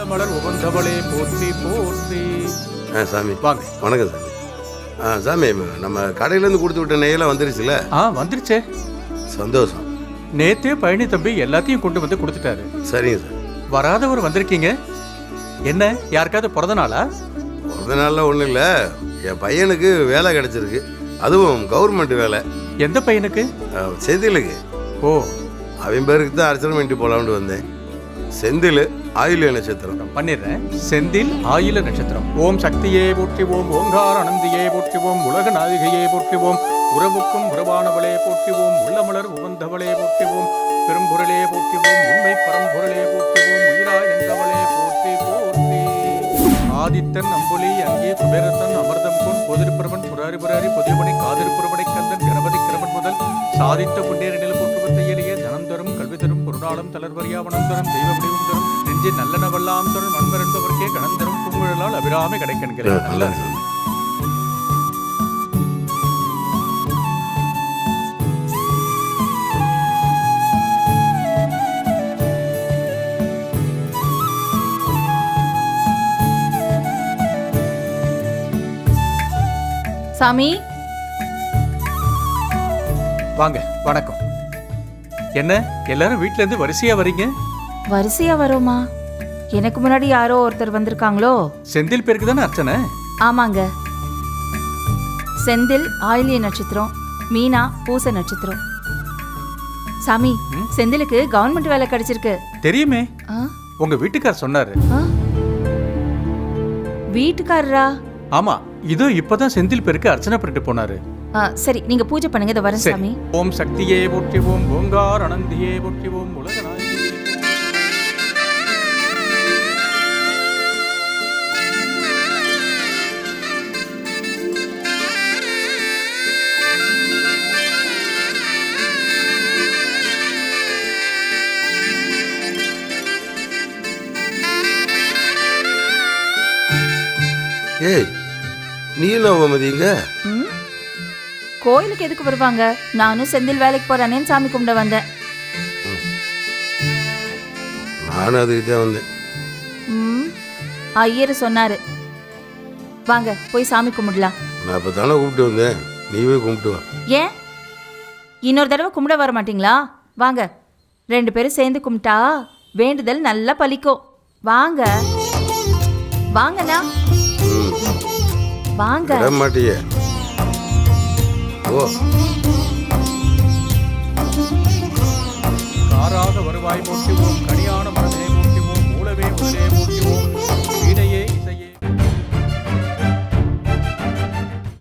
மலர் உகந்தவளே போற்றி போற்றி. சாமி வாங்க. வணக்கம் சாமி. சாமி நம்ம கடையிலேருந்து கொடுத்து விட்ட நெய்யெல்லாம் வந்துருச்சுல? வந்துருச்சே. சந்தோஷம். நேத்தே பழனி தம்பி எல்லாத்தையும் கொண்டு வந்து கொடுத்துட்டாரு. சரிங்க சார். வராதவர் வந்திருக்கீங்க. என்ன யாருக்காவது பிறந்த நாளா? பிறந்த நாள்லாம் ஒன்றும் இல்லை, என் பையனுக்கு வேலை கிடைச்சிருக்கு, அதுவும் கவர்மெண்ட் வேலை. எந்த பையனுக்கு? செந்திலுக்கு. ஓ, அவன் பேருக்கு தான் அர்ச்சனை பண்ணிட்டு போகலான்னு வந்தேன். செந்தில் ஆயுள்ய நட்சத்திரம். பண்ணிடுறேன். செந்தில் ஆயுள நட்சத்திரம். ஓம் சக்தியே போற்றுவோம், ஓங்கார அனந்தியே போற்றுவோம், உலக நாயகியே போற்றுவோம், உறவுக்கும் உறவானவளே போற்றுவோம், உள்ளமலர் உகந்தவளே போற்றுவோம், பெரும்பொருளே போற்றுவோம், உண்மை பரம்பொருளே போற்றுவோம், உயிராய் என்றவளே போற்றி போற்றி. ஆதித்தன் அம்புலி அங்கே குபேரத்தன் அமிர்தம் கொன் பொதிர்பிரமன் புராரி புராரி புதியபடி காதிர்புறபடை கந்தன் கணபதி கிரமன் முதல் சாதித்த புண்ணியர நில போற்றுவத்தையிலேயே தனம் தரும் கல்வி தரும் பொருளாளம் தளர்வரியா வனம் தரும் தெய்வ வடிவம் தரும் நெஞ்சின் நல்லனவெல்லாம் தரும் மண்மருந்தவர்க்கே கணம் தரும் பூங்குழலால் அபிராமி கிடைக்கின்றேன். நல்ல சாமி வாங்க. வணக்கம். என்ன எல்லாரும் வீட்ல இருந்து வரிசையா வரீங்க? வரிசையா வரோமா? எனக்கு முன்னாடி யாரோ ஒருத்தர் வந்திருக்காங்களோ? செந்தில் பேருக்கு தானே அர்ச்சனை? ஆமாங்க. செந்தில் ஆயிலிய நட்சத்திரம், மீனா பூச நட்சத்திரம். சாமி, செந்திலுக்கு கவர்மெண்ட் வேலை கிடைச்சிருக்கு. தெரியுமே, உங்க வீட்டுக்கார் சொன்னாரு. வீட்டுக்காரரா? ஆமா, இதோ இப்பதான் செந்தில் பேருக்கு அர்ச்சனை பண்ணிட்டு போனாரு. சரி, நீங்க பூஜை பண்ணுங்க. இத வரேன் சாமி. ஓம் சக்தியே போற்றுவோம், ஓங்கார அனந்தியே போற்றுவோம், உலக நாயகியே. ஏய், நீ என்ன மதியங்க? கோயிலுக்கு எதுக்கு வருவாங்க? நானும் செந்தில் வேலைக்கு போறானேன்னு சாமி கும்பிட வந்தேன். நானும் அதுக்கு தான் வந்தேன். ஐயர் சொன்னாரு. வாங்க போய் சாமி கும்பிடலாம். நான் இப்போ தானே கூப்பிட்டு வந்தேன், நீவே கும்பிட்டு வா. ஏன் இன்னொரு தடவை கும்பிட வர மாட்டீங்களா? வாங்க, 2 பேரும் சேர்ந்து கும்பிட்டா வேண்டுதல் நல்லா பலிக்கும். வாங்க வாங்கண்ணா, வாங்க. மாட்டியே. ஓ, காராக வருவாய் போற்றுவோம், கனியான மனதே போற்றுவோம், மூலவே முதலே போற்றுவோம்,